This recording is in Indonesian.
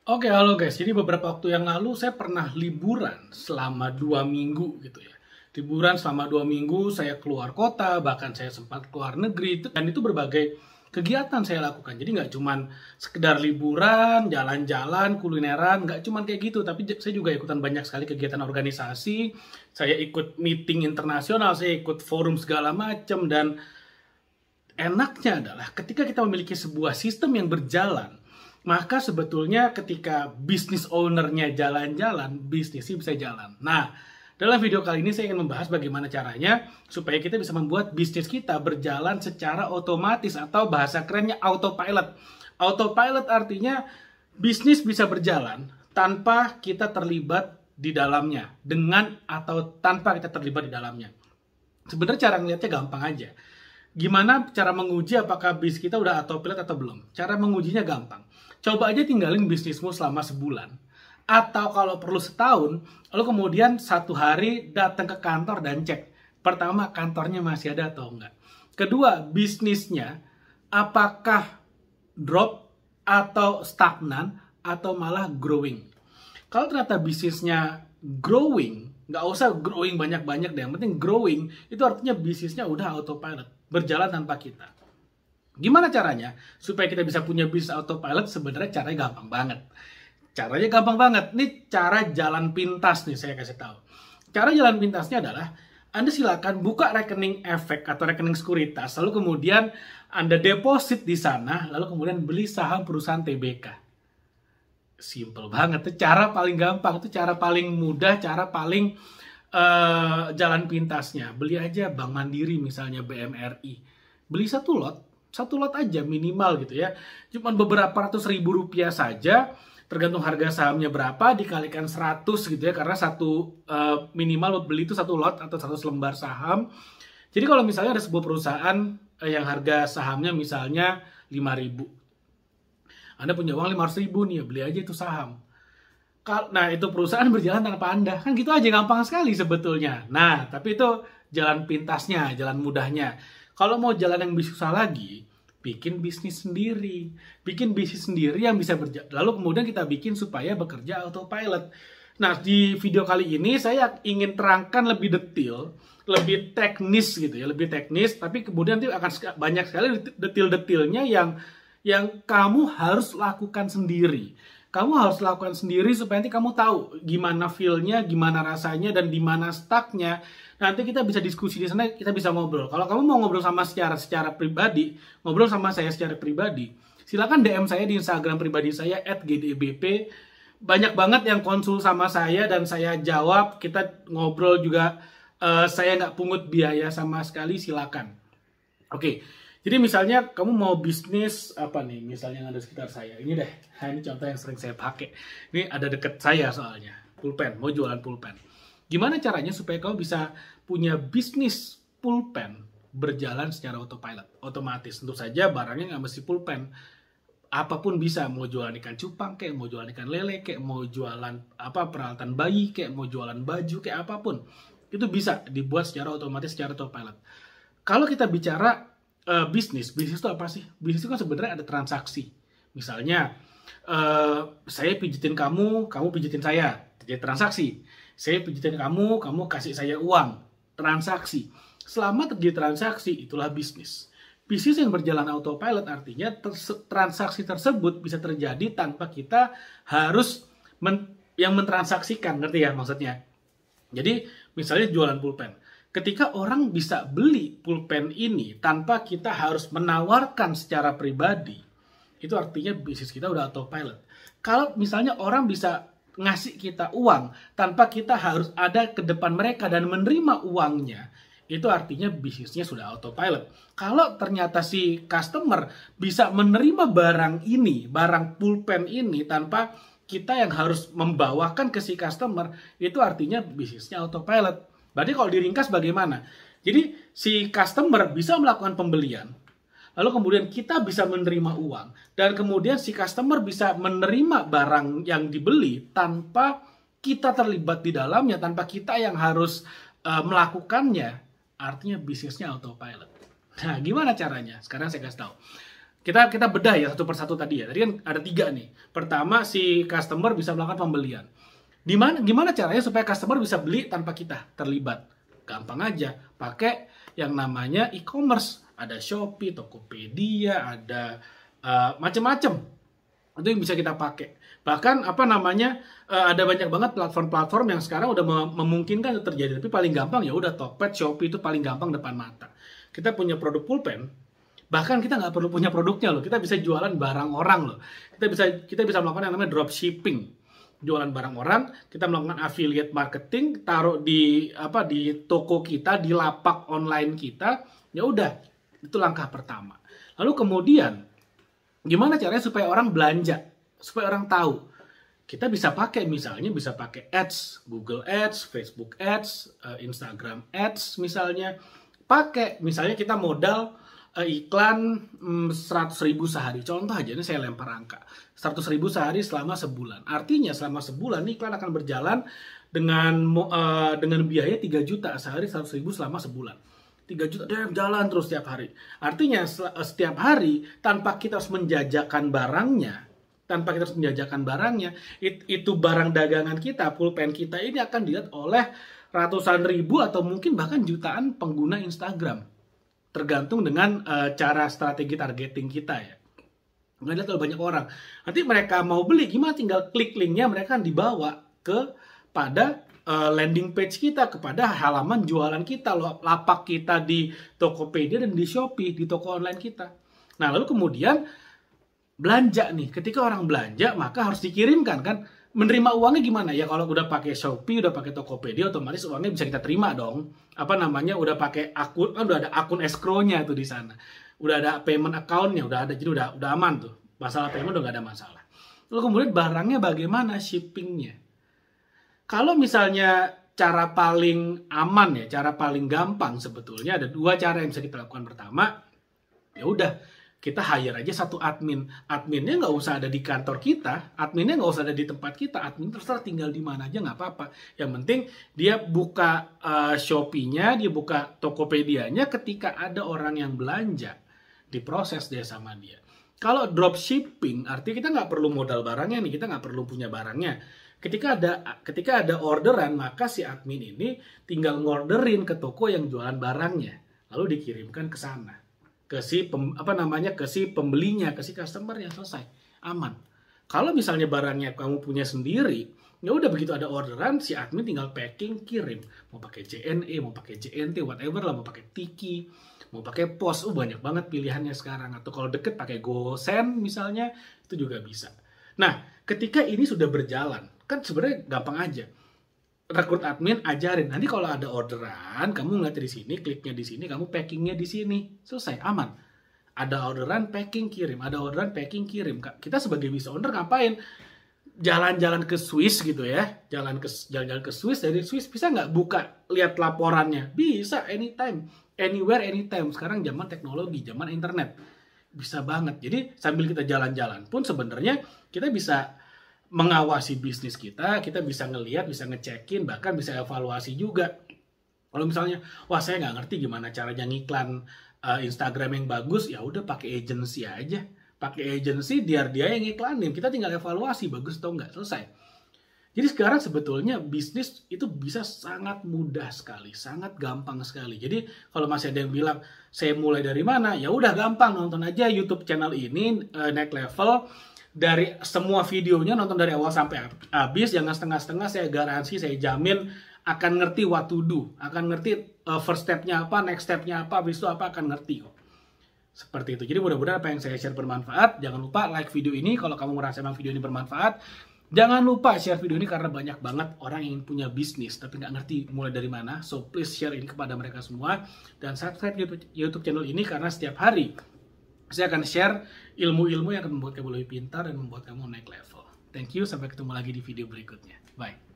Oke, halo guys. Jadi beberapa waktu yang lalu saya pernah liburan selama 2 minggu gitu ya. Liburan selama 2 minggu, saya keluar kota, bahkan saya sempat keluar negeri. Dan itu berbagai kegiatan saya lakukan. Jadi nggak cuman sekedar liburan, jalan-jalan, kulineran, nggak cuman kayak gitu. Tapi saya juga ikutan banyak sekali kegiatan organisasi. Saya ikut meeting internasional, saya ikut forum segala macam. Dan enaknya adalah ketika kita memiliki sebuah sistem yang berjalan, maka sebetulnya ketika bisnis ownernya jalan-jalan, bisnisnya bisa jalan. Nah, dalam video kali ini saya ingin membahas bagaimana caranya supaya kita bisa membuat bisnis kita berjalan secara otomatis atau bahasa kerennya autopilot. Autopilot artinya bisnis bisa berjalan tanpa kita terlibat di dalamnya, dengan atau tanpa kita terlibat di dalamnya. Sebenarnya cara ngeliatnya gampang aja. Gimana cara menguji apakah bisnis kita udah autopilot atau belum? Cara mengujinya gampang. Coba aja tinggalin bisnismu selama sebulan. Atau kalau perlu setahun, lalu kemudian satu hari datang ke kantor dan cek. Pertama, kantornya masih ada atau enggak. Kedua, bisnisnya apakah drop atau stagnan atau malah growing. Kalau ternyata bisnisnya growing, nggak usah growing banyak-banyak deh, yang penting growing, itu artinya bisnisnya udah autopilot, berjalan tanpa kita. Gimana caranya supaya kita bisa punya bisnis autopilot? Sebenarnya caranya gampang banget. Caranya gampang banget. Ini cara jalan pintas nih, saya kasih tahu. Cara jalan pintasnya adalah Anda silakan buka rekening efek atau rekening sekuritas, lalu kemudian Anda deposit di sana, lalu kemudian beli saham perusahaan TBK. Simple banget, itu cara paling gampang, itu cara paling mudah, cara paling jalan pintasnya. Beli aja Bank Mandiri misalnya, BMRI. Beli satu lot aja minimal gitu ya. Cuman beberapa ratus ribu rupiah saja, tergantung harga sahamnya berapa, dikalikan 100 gitu ya, karena satu minimal beli itu satu lot atau 100 lembar saham. Jadi kalau misalnya ada sebuah perusahaan yang harga sahamnya misalnya 5.000, Anda punya uang 500.000 nih, ya beli aja itu saham. Nah, itu perusahaan berjalan tanpa Anda. Kan gitu aja, gampang sekali sebetulnya. Nah, tapi itu jalan pintasnya, jalan mudahnya. Kalau mau jalan yang lebih susah lagi, bikin bisnis sendiri. Bikin bisnis sendiri yang bisa berjalan. Lalu kemudian kita bikin supaya bekerja autopilot. Nah, di video kali ini saya ingin terangkan lebih detail, lebih teknis gitu ya, lebih teknis. Tapi kemudian nanti akan banyak sekali detail-detailnya yang kamu harus lakukan sendiri. Kamu harus lakukan sendiri supaya nanti kamu tahu gimana feel-nya, gimana rasanya, dan di mana stuck-nya. Nanti kita bisa diskusi di sana, kita bisa ngobrol. Kalau kamu mau ngobrol sama secara pribadi, ngobrol sama saya secara pribadi, silakan DM saya di Instagram pribadi saya @gdbp. Banyak banget yang konsul sama saya dan saya jawab. Kita ngobrol juga, saya nggak pungut biaya sama sekali, silakan. Oke. Jadi misalnya kamu mau bisnis apa nih, misalnya yang ada di sekitar saya. Ini deh, ini contoh yang sering saya pakai. Ini ada deket saya soalnya, pulpen, mau jualan pulpen. Gimana caranya supaya kamu bisa punya bisnis pulpen berjalan secara autopilot, otomatis. Tentu saja barangnya nggak mesti pulpen. Apapun bisa, mau jualan ikan cupang, kayak mau jualan ikan lele, kayak mau jualan apa peralatan bayi, kayak mau jualan baju, kayak apapun. Itu bisa dibuat secara otomatis, secara autopilot. Kalau kita bicara bisnis itu apa sih? Bisnis itu kan sebenarnya ada transaksi. Misalnya, saya pijitin kamu, kamu pijitin saya, jadi transaksi. Saya pijitin kamu, kamu kasih saya uang, transaksi. Selama terjadi transaksi, itulah bisnis. Bisnis yang berjalan autopilot artinya transaksi tersebut bisa terjadi tanpa kita harus yang mentransaksikan, ngerti ya maksudnya? Jadi, misalnya jualan pulpen. Ketika orang bisa beli pulpen ini tanpa kita harus menawarkan secara pribadi, itu artinya bisnis kita udah autopilot. Kalau misalnya orang bisa ngasih kita uang tanpa kita harus ada ke depan mereka dan menerima uangnya, itu artinya bisnisnya sudah autopilot. Kalau ternyata si customer bisa menerima barang ini, barang pulpen ini tanpa kita yang harus membawakan ke si customer, itu artinya bisnisnya autopilot. Berarti kalau diringkas bagaimana? Jadi si customer bisa melakukan pembelian, lalu kemudian kita bisa menerima uang, dan kemudian si customer bisa menerima barang yang dibeli tanpa kita terlibat di dalamnya, tanpa kita yang harus melakukannya. Artinya bisnisnya autopilot. Nah, gimana caranya? Sekarang saya kasih tahu. kita bedah ya satu persatu tadi ya. Tadi kan ada 3 nih. Pertama, si customer bisa melakukan pembelian. Gimana caranya supaya customer bisa beli tanpa kita terlibat? Gampang aja, pakai yang namanya e-commerce. Ada Shopee, Tokopedia, ada macam-macam. Itu yang bisa kita pakai. Bahkan ada banyak banget platform-platform yang sekarang udah memungkinkan itu terjadi. Tapi paling gampang ya udah Tokped, Shopee itu paling gampang depan mata. Kita punya produk pulpen, bahkan kita nggak perlu punya produknya loh. Kita bisa jualan barang orang loh. Kita bisa melakukan yang namanya dropshipping. Jualan barang orang, kita melakukan affiliate marketing, taruh di toko kita, di lapak online kita. Ya udah, itu langkah pertama. Lalu kemudian gimana caranya supaya orang belanja, supaya orang tahu? Kita bisa pakai ads, Google Ads, Facebook Ads, Instagram Ads misalnya. Misalnya kita modal iklan 100.000 sehari. Contoh aja, ini saya lempar angka. 100.000 sehari selama sebulan. Artinya selama sebulan iklan akan berjalan dengan biaya 3 juta sehari, 100.000 selama sebulan. 3 juta dia jalan terus setiap hari. Artinya setiap hari tanpa kita harus menjajakan barangnya, itu barang dagangan kita, pulpen kita ini akan dilihat oleh ratusan ribu atau mungkin bahkan jutaan pengguna Instagram. Tergantung dengan cara strategi targeting kita ya. Nggak lihat banyak orang. Nanti mereka mau beli, gimana tinggal klik linknya, mereka akan dibawa pada landing page kita, kepada halaman jualan kita, lapak kita di Tokopedia dan di Shopee, di toko online kita. Nah, lalu kemudian belanja nih. Ketika orang belanja, maka harus dikirimkan kan. Menerima uangnya gimana? Ya kalau udah pakai Shopee, udah pakai Tokopedia, otomatis uangnya bisa kita terima dong. Udah pakai akun, kan udah ada akun escrow-nya tuh di sana. Udah ada payment account-nya, udah ada, jadi udah aman tuh. Masalah payment udah gak ada masalah. Lalu kemudian barangnya bagaimana shippingnya? Kalau misalnya cara paling aman ya, cara paling gampang sebetulnya ada 2 cara yang bisa kita lakukan. Pertama, ya udah kita hire aja satu admin. Adminnya nggak usah ada di kantor kita, adminnya nggak usah ada di tempat kita, admin terserah tinggal di mana aja nggak apa-apa. Yang penting dia buka Shopee-nya, dia buka Tokopedia-nya ketika ada orang yang belanja, diproses dia sama dia. Kalau dropshipping, artinya kita nggak perlu modal barangnya nih, kita nggak perlu punya barangnya. Ketika ada orderan, maka si admin ini tinggal ngorderin ke toko yang jualan barangnya, lalu dikirimkan ke sana, ke si pembelinya, ke si customer-nya, selesai, aman. Kalau misalnya barangnya kamu punya sendiri, ya udah begitu ada orderan, si admin tinggal packing, kirim. Mau pakai JNE, mau pakai JNT, whatever lah, mau pakai Tiki, mau pakai POS, banyak banget pilihannya sekarang. Atau kalau deket pakai GoSend misalnya, itu juga bisa. Nah, ketika ini sudah berjalan, kan sebenarnya gampang aja. Rekrut admin, ajarin. Nanti kalau ada orderan, kamu ngeliat di sini, kliknya di sini, kamu packingnya di sini. Selesai, aman. Ada orderan, packing, kirim. Ada orderan, packing, kirim. Kita sebagai business owner ngapain? Jalan-jalan ke Swiss gitu ya. Jalan-jalan ke Swiss, dari Swiss bisa nggak buka, lihat laporannya? Bisa, anytime. Anywhere, anytime. Sekarang zaman teknologi, zaman internet. Bisa banget. Jadi sambil kita jalan-jalan pun sebenarnya kita bisa mengawasi bisnis kita bisa ngelihat, bisa ngecekin, bahkan bisa evaluasi juga. Kalau misalnya, wah saya nggak ngerti gimana caranya ngiklan Instagram yang bagus, ya udah pakai agency aja. Pakai agency, biar dia yang ngiklanin. Kita tinggal evaluasi, bagus atau nggak, selesai. Jadi sekarang sebetulnya bisnis itu bisa sangat mudah sekali, sangat gampang sekali. Jadi kalau masih ada yang bilang, saya mulai dari mana? Ya udah gampang, nonton aja YouTube channel ini, Next Level. Dari semua videonya, nonton dari awal sampai habis, jangan setengah-setengah. Saya garansi, saya jamin akan ngerti what to do, akan ngerti first step-nya apa, next step-nya apa, habis itu apa, akan ngerti kok. Seperti itu. Jadi mudah-mudahan apa yang saya share bermanfaat. Jangan lupa like video ini kalau kamu merasa memang video ini bermanfaat. Jangan lupa share video ini karena banyak banget orang yang punya bisnis tapi nggak ngerti mulai dari mana. So please share ini kepada mereka semua. Dan subscribe YouTube channel ini karena setiap hari saya akan share ilmu-ilmu yang akan membuat kamu lebih pintar dan membuat kamu naik level. Thank you, sampai ketemu lagi di video berikutnya. Bye.